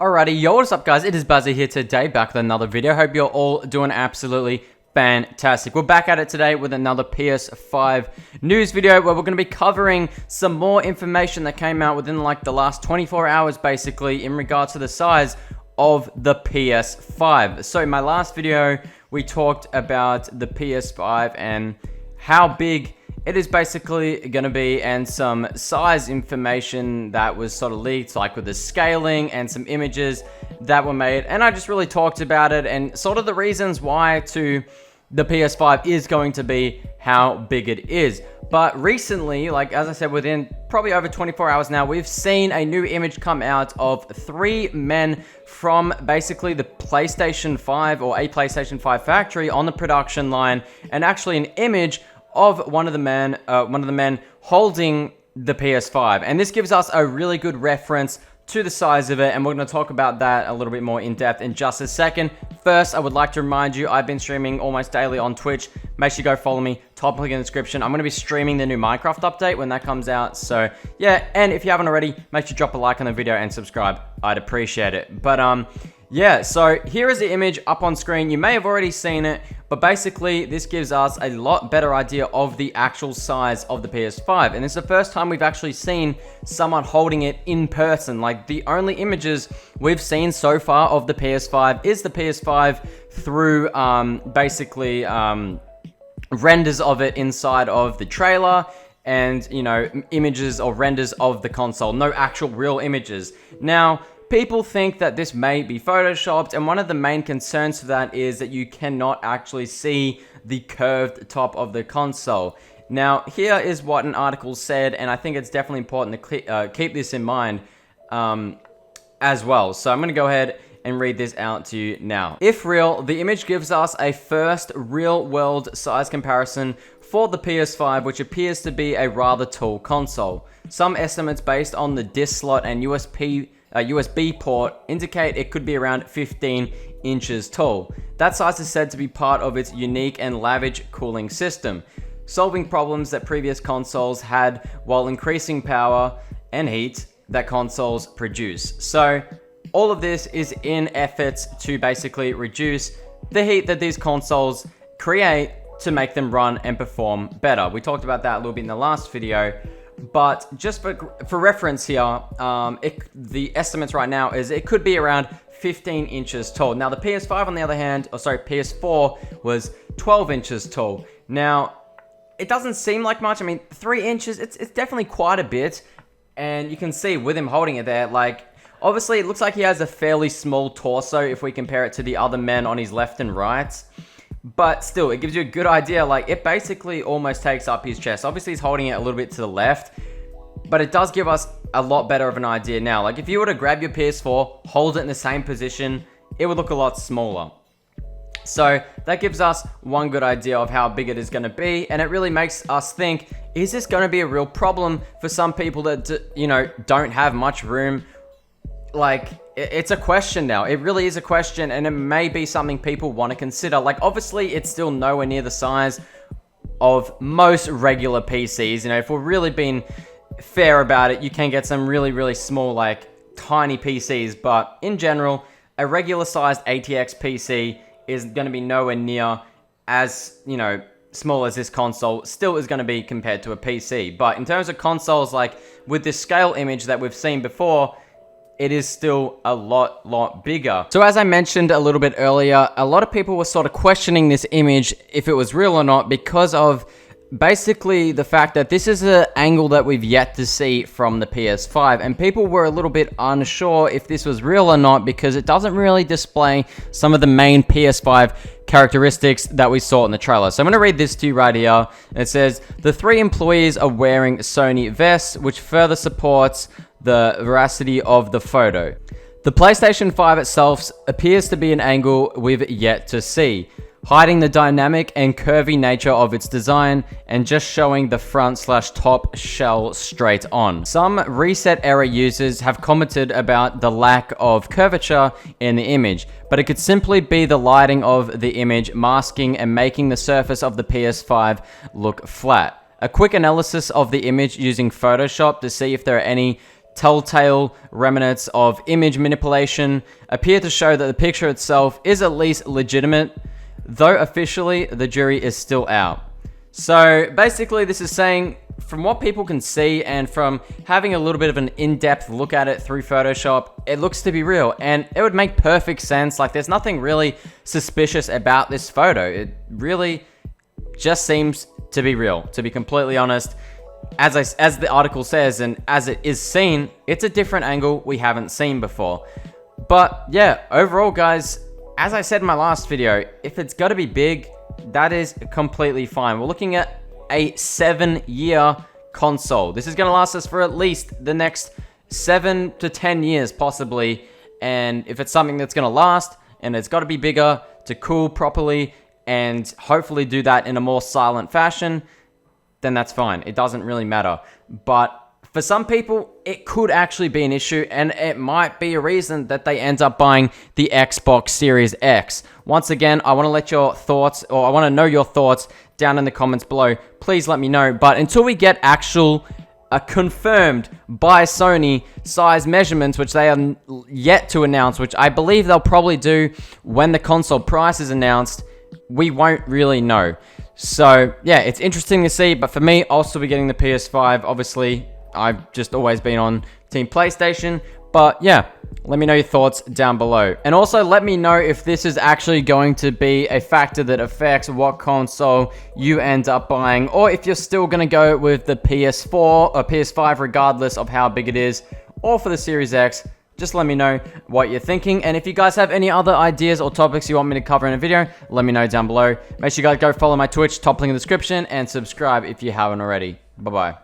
Alrighty, yo, what's up guys? It is Bazzy here today, back with another video. Hope you're all doing absolutely fantastic. We're back at it today with another PS5 news video where we're going to be covering some more information that came out within like the last 24 hours basically in regards to the size of the PS5. So in my last video, we talked about the PS5 and how big it is basically going to be, and some size information that was sort of leaked, like with the scaling and some images that were made. And I just really talked about it and sort of the reasons why to the PS5 is going to be how big it is. But recently, like as I said, within probably over 24 hours now, we've seen a new image come out of 3 men from basically the PlayStation 5 or a PlayStation 5 factory on the production line, and actually an image of one of the men holding the PS5. And this gives us a really good reference to the size of it, and we're going to talk about that a little bit more in depth in just a second. First, I would like to remind you, I've been streaming almost daily on Twitch. Make sure you go follow me, top link in the description. I'm going to be streaming the new Minecraft update when that comes out. So yeah, and if you haven't already, make sure you drop a like on the video and subscribe. I'd appreciate it. But yeah, so here is the image up on screen. You may have already seen it, but basically this gives us a lot better idea of the actual size of the PS5. And it's the first time we've actually seen someone holding it in person. Like, the only images we've seen so far of the PS5 is the PS5 through basically renders of it inside of the trailer, and, you know, images or renders of the console. No actual real images. Now, people think that this may be photoshopped, and one of the main concerns for that is that you cannot actually see the curved top of the console. Now, here is what an article said, and I think it's definitely important to keep this in mind as well. So I'm going to go ahead and read this out to you now. If real, the image gives us a first real-world size comparison for the PS5, which appears to be a rather tall console. Some estimates based on the disc slot and USB port indicate it could be around 15 inches tall. That size is said to be part of its unique and lavish cooling system, solving problems that previous consoles had while increasing power and heat that consoles produce. So all of this is in efforts to basically reduce the heat that these consoles create to make them run and perform better. We talked about that a little bit in the last video. But just for reference here, the estimates right now is it could be around 15 inches tall. Now the PS5 on the other hand, PS4 was 12 inches tall. Now, it doesn't seem like much. I mean, 3 inches, it's definitely quite a bit. And you can see with him holding it there, like, obviously it looks like he has a fairly small torso if we compare it to the other men on his left and right. But still, it gives you a good idea. Like, it basically almost takes up his chest. Obviously, he's holding it a little bit to the left, but it does give us a lot better of an idea now. Like, if you were to grab your PS4, hold it in the same position, it would look a lot smaller. So that gives us one good idea of how big it is going to be, and it really makes us think, is this going to be a real problem for some people that, you know, don't have much room? Like, it's a question now. It really is a question, and it may be something people want to consider. Like, obviously, it's still nowhere near the size of most regular PCs. You know, if we're really being fair about it, you can get some really, really small, like, tiny PCs. But in general, a regular-sized ATX PC is going to be nowhere near as, you know, small as this console still is going to be compared to a PC. But in terms of consoles, like, with this scale image that we've seen before, it is still a lot bigger. So as I mentioned a little bit earlier, a lot of people were sort of questioning this image if it was real or not, because of basically the fact that this is an angle that we've yet to see from the PS5, and people were a little bit unsure if this was real or not because it doesn't really display some of the main PS5 characteristics that we saw in the trailer. So I'm going to read this to you right here. It says, the 3 employees are wearing Sony vests, which further supports the veracity of the photo. The PlayStation 5 itself appears to be an angle we've yet to see, hiding the dynamic and curvy nature of its design and just showing the front/top shell straight on. Some reset era users have commented about the lack of curvature in the image, but it could simply be the lighting of the image masking and making the surface of the PS5 look flat. A quick analysis of the image using Photoshop to see if there are any telltale remnants of image manipulation appear to show that the picture itself is at least legitimate, though officially the jury is still out. So basically this is saying, from what people can see and from having a little bit of an in-depth look at it through Photoshop, it looks to be real, and it would make perfect sense. Like, there's nothing really suspicious about this photo. It really just seems to be real, to be completely honest. As the article says, and as it is seen, it's a different angle we haven't seen before. But yeah, overall guys, as I said in my last video, if it's got to be big, that is completely fine. We're looking at a 7-year console. This is going to last us for at least the next 7 to 10 years possibly. And if it's something that's going to last, and it's got to be bigger to cool properly and hopefully do that in a more silent fashion, then that's fine. It doesn't really matter. But for some people, it could actually be an issue, and it might be a reason that they end up buying the Xbox Series X. Once again, I want to let your thoughts, or I want to know your thoughts down in the comments below. Please let me know. But until we get actual confirmed by Sony size measurements, which they are yet to announce, which I believe they'll probably do when the console price is announced, we won't really know. So yeah, it's interesting to see, but for me, I'll still be getting the PS5. Obviously, I've just always been on Team PlayStation, but yeah, let me know your thoughts down below. And also let me know if this is actually going to be a factor that affects what console you end up buying, or if you're still going to go with the PS4 or PS5 regardless of how big it is, or for the Series X. Just let me know what you're thinking. And if you guys have any other ideas or topics you want me to cover in a video, let me know down below. Make sure you guys go follow my Twitch, top link in the description, and subscribe if you haven't already. Bye-bye.